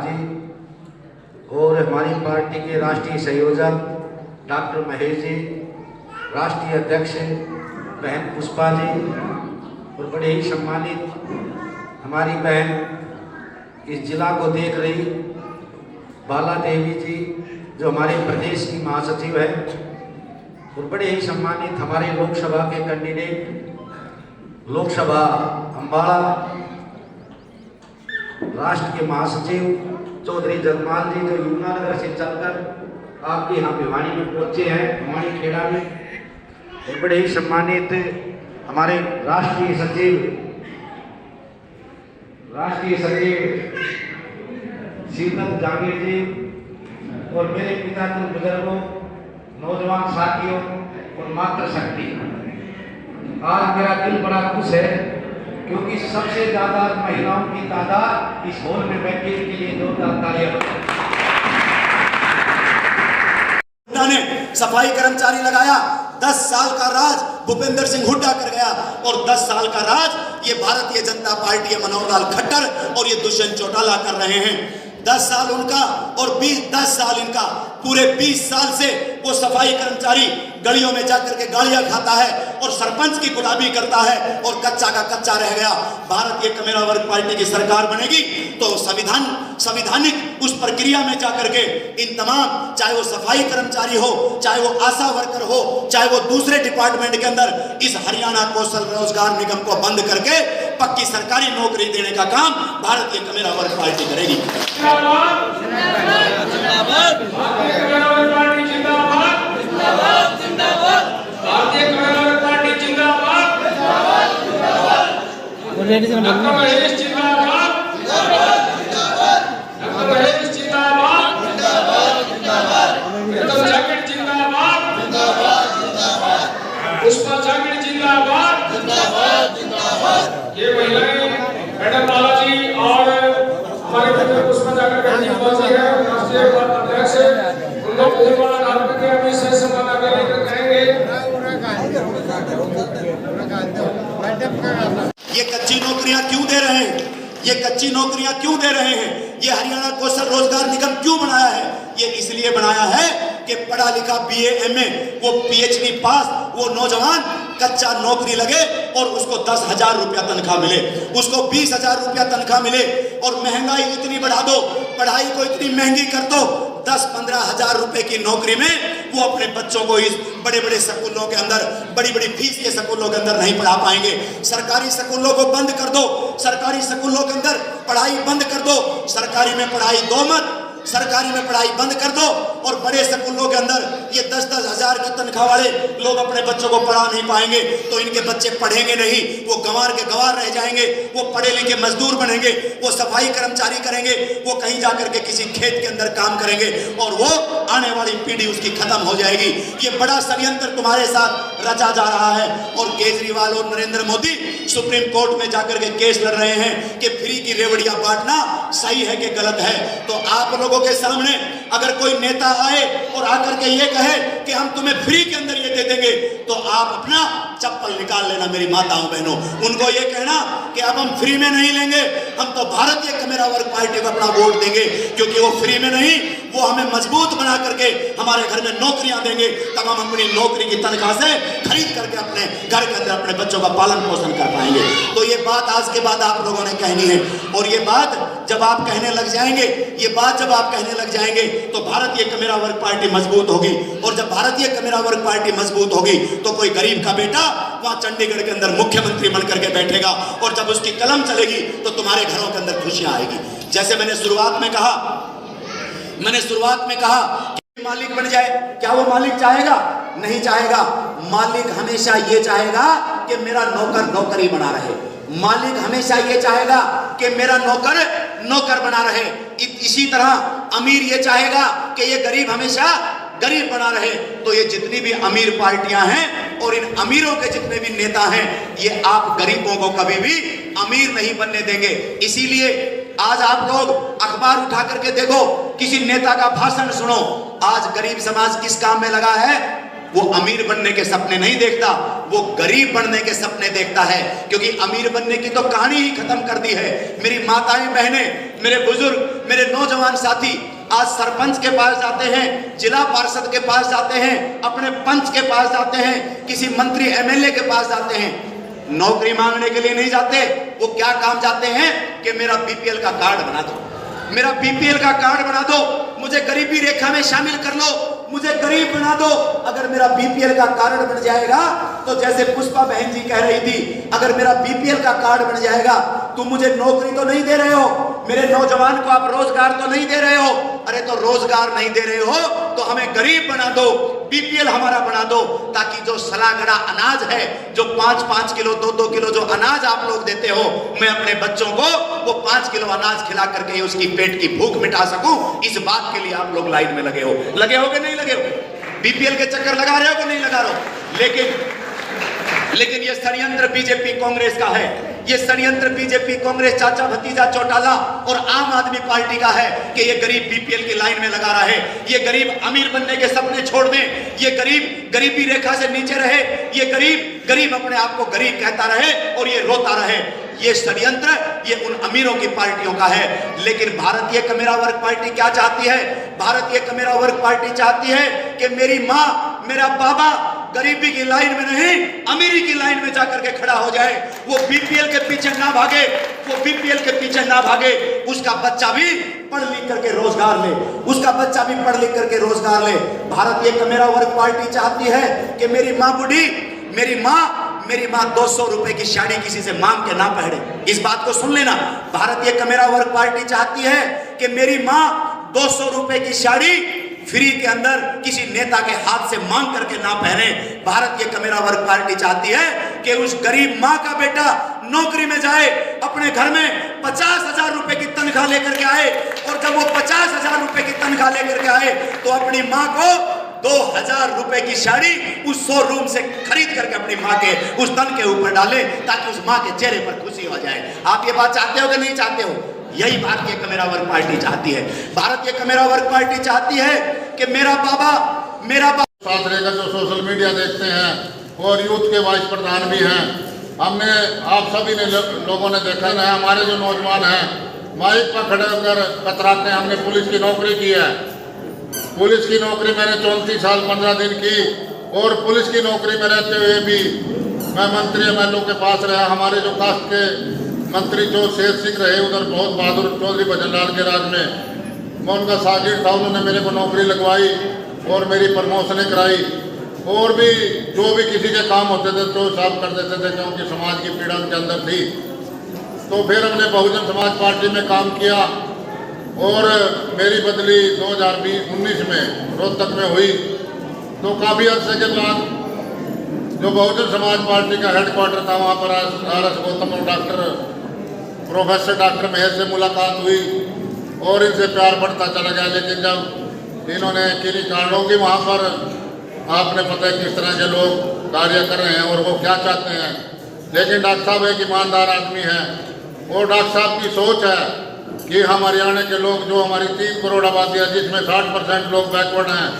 जी और हमारी पार्टी के राष्ट्रीय संयोजक डॉक्टर महेश जी, राष्ट्रीय अध्यक्ष बहन पुष्पा जी और बड़े ही सम्मानित हमारी बहन इस जिला को देख रही बाला देवी जी जो हमारे प्रदेश की महासचिव है, और बड़े ही सम्मानित हमारे लोकसभा के कैंडिडेट लोकसभा अम्बाड़ा राष्ट्र के महासचिव चौधरी जगमाल जी जो यमुनानगर से चलकर आपके यहाँ भिवानी में पहुंचे हैं, भिवानी खेड़ा में। और बड़े ही सम्मानित हमारे राष्ट्रीय सचिव शीतल जांगीर जी और मेरे पिता के बुजुर्गों, नौजवान साथियों और मातृशक्ति। आज मेरा दिल बड़ा खुश है क्योंकि सबसे ज्यादा महिलाओं की तादाद इस हॉल में बैठने के लिए जोरदार तालियां ने सफाई कर्मचारी लगाया। 10 साल का राज भूपेंद्र सिंह हुड्डा कर गया और 10 साल का राज ये भारतीय जनता पार्टी मनोहर लाल खट्टर और ये दुष्यंत चौटाला कर रहे हैं। 10 साल उनका और 10 साल इनका, पूरे 20 साल से वो सफाई कर्मचारी गलियों में जाकर के गालियां खाता है और सरपंच की गुलामी करता है और कच्चा का कच्चा रह गया। भारतीय कमेरा वर्ग पार्टी की सरकार बनेगी तो संविधानिक उस प्रक्रिया में जाकर के इन तमाम, चाहे वो सफाई कर्मचारी हो, चाहे वो आशा वर्कर हो, चाहे वो दूसरे डिपार्टमेंट के अंदर, इस हरियाणा कौशल रोजगार निगम को बंद करके पक्की सरकारी नौकरी देने का काम भारतीय कमेरा वर्ग पार्टी करेगी। पुष्पा जागीर जिंदाबाद। ये महिलाएं मैडम बाला जी और हमारे मित्र पुष्पा जागीर जी है, राष्ट्रीय अध्यक्ष, उन लोग फूलमाला डाल करके अभी से सम्मान आगे लेकर कहेंगे। ये कच्ची नौकरियां क्यों दे रहे हैं? ये कच्ची नौकरियां क्यों दे रहे हैं? ये हरियाणा कौशल रोजगार निगम क्यों बनाया है? ये इसलिए बनाया है कि पढ़ा लिखा BA MA वो PhD पास वो नौजवान कच्चा नौकरी लगे और उसको 10,000 रुपया तनख्वाह मिले, उसको 20,000 रुपया तनख्वाह मिले। और महंगाई इतनी बढ़ा दो, पढ़ाई को इतनी महंगी कर दो, 10-15 हजार रुपए की नौकरी में वो अपने बच्चों को इस बड़े बड़े स्कूलों के अंदर, बड़ी बड़ी फीस के स्कूलों के अंदर नहीं पढ़ा पाएंगे। सरकारी स्कूलों को बंद कर दो, सरकारी स्कूलों के अंदर पढ़ाई बंद कर दो, सरकारी में पढ़ाई दो मत, सरकारी में पढ़ाई बंद कर दो। और बड़े स्कूलों के अंदर ये 10-10 हजार की तनख्वाह वाले लोग अपने बच्चों को पढ़ा नहीं पाएंगे तो इनके बच्चे पढ़ेंगे नहीं, वो गंवार के गंवार रह जाएंगे, वो पढ़े लिखे मजदूर बनेंगे, वो सफाई कर्मचारी करेंगे, वो कहीं जाकर के किसी खेत के अंदर काम करेंगे और वो आने वाली पीढ़ी उसकी खत्म हो जाएगी। ये बड़ा षड्यंत्र तुम्हारे साथ रचा जा रहा है। और केजरीवाल और नरेंद्र मोदी सुप्रीम कोर्ट में जाकर के केस लड़ रहे हैं कि फ्री की रेवड़ियां बांटना सही है कि गलत है। तो आप लोगों के सामने अगर कोई नेता आए और आकर के ये कहे कि हम तुम्हें फ्री के अंदर ये दे देंगे तो आप अपना चप्पल निकाल लेना मेरी माताओं बहनों। उनको ये कहना कि अब हम फ्री में नहीं लेंगे, हम तो भारतीय कमेरा वर्ग पार्टी को अपना वोट देंगे, क्योंकि वो फ्री में नहीं, वो हमें मजबूत बना करके हमारे घर में नौकरियां देंगे, तब हम अपनी नौकरी की तनख्वाह से खरीद करके अपने घर के अंदर अपने बच्चों का पालन पोषण कर पाएंगे। तो ये बात आज के बाद आप लोगों ने कहनी है। और ये बात जब आप कहने लग जाएंगे, ये बात जब आप कहने लग जाएंगे तो भारतीय कमेरा वर्ग पार्टी मजबूत होगी। और जब भारतीय कमेरा वर्ग पार्टी मजबूत होगी तो कोई गरीब का बेटा वहां चंडीगढ़ के अंदर मुख्यमंत्री बनकर के बैठेगा और जब उसकी कलम चलेगी तो तुम्हारे घरों के अंदर खुशियां आएगी। जैसे मैंने शुरुआत में कहा कि मालिक बन जाए, क्या वो मालिक चाहेगा? नहीं चाहेगा। मालिक हमेशा ये चाहेगा कि मेरा नौकर नौकरी बना रहे। मालिक हमेशा ये चाहेगा कि मेरा नौकर नौकर बना रहे। इसी तरह अमीर ये चाहेगा कि ये गरीब हमेशा गरीब बना रहे। तो ये जितनी भी अमीर पार्टियां हैं और इन अमीरों के जितने भी नेता हैं, ये आप गरीबों को कभी भी अमीर नहीं बनने देंगे। इसीलिए आज आप लोग अखबार उठा करके देखो, किसी नेता का भाषण सुनो, आज गरीब समाज किस काम में लगा है? वो अमीर बनने के सपने नहीं देखता, वो गरीब बनने के सपने देखता है, क्योंकि अमीर बनने की तो कहानी ही खत्म कर दी है। मेरी माताएं बहनें, मेरे बुजुर्ग, मेरे नौजवान साथी आज सरपंच के पास जाते हैं, जिला पार्षद के पास जाते हैं, अपने पंच के पास जाते हैं, किसी मंत्री एमएलए के पास जाते हैं, नौकरी मांगने के लिए नहीं जाते। वो क्या काम जाते हैं कि मेरा बीपीएल का कार्ड बना दो, मेरा बीपीएल का कार्ड बना दो, मुझे गरीबी रेखा में शामिल कर लो, मुझे गरीब बना दो। अगर मेरा बीपीएल का कार्ड बन जाएगा तो जैसे पुष्पा बहन जी कह रही थी, अगर मेरा बीपीएल का कार्ड बन जाएगा तो मुझे नौकरी तो नहीं दे रहे हो, मेरे नौजवान को आप रोजगार तो नहीं दे रहे हो। अरे तो रोजगार नहीं दे रहे हो तो हमें गरीब बना दो, बीपीएल हमारा बना दो, ताकि जो सलागड़ा अनाज है, जो 5-5 किलो 2-2 किलो जो अनाज आप लोग देते हो, मैं अपने बच्चों को वो 5 किलो अनाज खिला करके उसकी पेट की भूख मिटा सकूं। इस बात के लिए आप लोग लाइन में लगे हो कि नहीं लगे हो? बीपीएल के चक्कर लगा रहे हो कि नहीं लगा रहे हो? लेकिन ये षड्यंत्र बीजेपी कांग्रेस का है, ये षड्यंत्र बीजेपी कांग्रेस चाचा भतीजा चौटाला और आम आदमी पार्टी का है कि ये गरीब बीपीएल की लाइन में लगा रहा है, ये गरीब अमीर बनने के सपने छोड़ दें, ये गरीब गरीबी रेखा से नीचे रहे, ये गरीब अपने आप को गरीब कहता रहे और ये रोता रहे। ये षड्यंत्र ये उन अमीरों की पार्टियों का है। लेकिन भारतीय कमेरा वर्ग पार्टी क्या चाहती है? भारतीय कमेरा वर्ग पार्टी चाहती है कि मेरी माँ, मेरा बाबा गरीबी की लाइन में नहीं, अमीरी की लाइन में जाकर के खड़ा हो जाए। वो बीपीएल के पीछे ना भागे, वो बीपीएल के पीछे ना भागे, उसका बच्चा भी पढ़ लिख करके रोजगार ले, उसका बच्चा भी पढ़ लिख करके रोजगार ले। भारतीय कमेरा वर्ग पार्टी चाहती है कि मेरी माँ बूढ़ी, मेरी माँ 200 रुपए की साड़ी किसी से मांग के ना पहने। इस बात को सुन लेना, भारतीय कमेरा वर्ग पार्टी चाहती है कि मेरी माँ 200 रुपए की साड़ी फ्री के अंदर किसी नेता के हाथ से मांग करके ना पहने। भारतीय कमेरा वर्ग पार्टी चाहती है कि उस गरीब माँ का बेटा नौकरी में जाए, अपने घर में 50,000 रुपए की तनख्वाह लेकर के आए, और जब वो 50,000 रुपए की तनख्वाह लेकर के आए तो अपनी माँ को 2,000 रुपए की साड़ी उस शोरूम से खरीद करके अपनी माँ के उस तन के ऊपर डाले, ताकि उस माँ के चेहरे पर खुशी हो जाए। आप ये बात चाहते हो कि नहीं चाहते हो? यही भारतीय कमेरा वर्ग पार्टी चाहती है। भारतीय कमेरा वर्ग पार्टी चाहती है कि मेरा बाबा साथ रहकर जो सोशल मीडिया देखते हैं और यूथ के वाइस प्रधान भी हैं, हमने आप सभी ने लोगों ने देखा है, हमारे जो नौजवान हैं माइक पर खड़े होकर कतराते हैं। हमने पुलिस की नौकरी की है, पुलिस की नौकरी मैंने 34 साल 15 दिन की, और पुलिस की नौकरी में रहते हुए भी मैं मंत्री एमएलए के पास रहा। हमारे जो कास्ट के मंत्री जो शेर सिंह रहे उधर बहुत बहादुर चौधरी भजनलाल के राज में, मैं उनका शागिर्द था, उन्होंने मेरे को नौकरी लगवाई और मेरी प्रमोशनें कराई, और भी जो भी किसी के काम होते थे तो साफ कर देते थे, क्योंकि समाज की पीड़ा उनके अंदर थी। तो फिर हमने बहुजन समाज पार्टी में काम किया और मेरी बदली 2019 में रोहतक में हुई। तो काफ़ी अर्से के बाद जो बहुजन समाज पार्टी का हेडक्वार्टर था वहाँ पर RS गौतम और प्रोफेसर डॉक्टर महेश से मुलाकात हुई और इनसे प्यार बढ़ता चला गया। लेकिन जब इन्होंने किन्हीं कारणों की वहाँ पर, आपने पता है किस तरह के लोग कार्य कर रहे हैं और वो क्या चाहते हैं, लेकिन डॉक्टर साहब एक ईमानदार आदमी हैं और डॉक्टर साहब की सोच है कि हम हरियाणा के लोग, जो हमारी 3 करोड़ आबादी है जिसमें 60% लोग बैकवर्ड हैं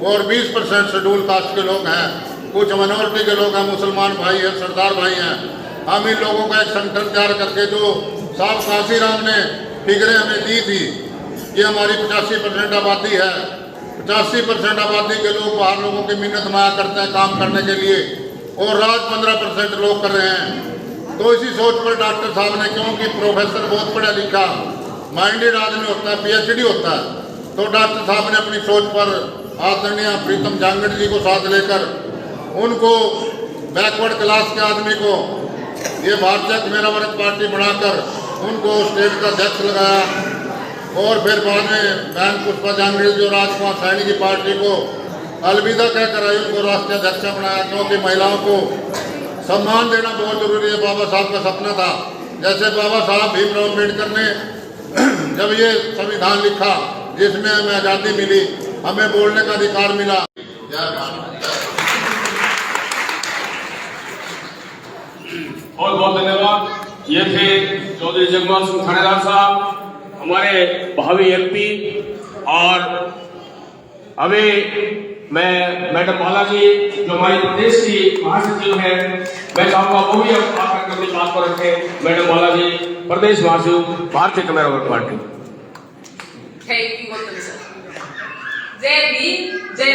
और 20% शेड्यूल कास्ट के लोग हैं, कुछ माइनॉरिटी के लोग हैं, मुसलमान भाई हैं, सरदार भाई हैं, हम इन लोगों का एक संगठन तैयार करके, जो साहब काशीराम ने फिगरें हमें दी थी कि हमारी 85% आबादी है, 85% आबादी के लोग बाहर लोगों की मिन्नत माया करते हैं काम करने के लिए, और राज 15% लोग कर रहे हैं। तो इसी सोच पर डॉक्टर साहब ने, क्योंकि प्रोफेसर बहुत पढ़ा लिखा माइंडेड आदमी होता है, PhD होता है, तो डॉक्टर साहब ने अपनी सोच पर आदरणीय प्रीतम जांगड़ जी को साथ लेकर उनको बैकवर्ड क्लास के आदमी को ये भारतीय कमेरा वर्ग पार्टी बनाकर उनको स्टेट का अध्यक्ष लगाया, और फिर बाद में बहन पुष्पा जांगड़ जो राजकुमार सैनी की पार्टी को अलविदा कहकर आई, उनको राष्ट्रीय अध्यक्ष बनाया, क्योंकि महिलाओं को सम्मान देना बहुत जरूरी है। बाबा साहब का सपना था, जैसे बाबा साहब भीमराव अम्बेडकर ने जब ये संविधान लिखा जिसमें हमें आज़ादी मिली, हमें बोलने का अधिकार मिला। बहुत बहुत धन्यवाद। ये थे चौधरी जगमोहन सिंह थानेदार साहब, हमारे भावी MP, और अभी मैं मैडम बालाजी जो हमारी प्रदेश की महासचिव है, मैं चाहूंगा वो भी अब आकर अपनी बात को रखें। मैडम बालाजी, प्रदेश महासचिव, भारतीय communist party. Thank you Gautam sir. जय भीम, जय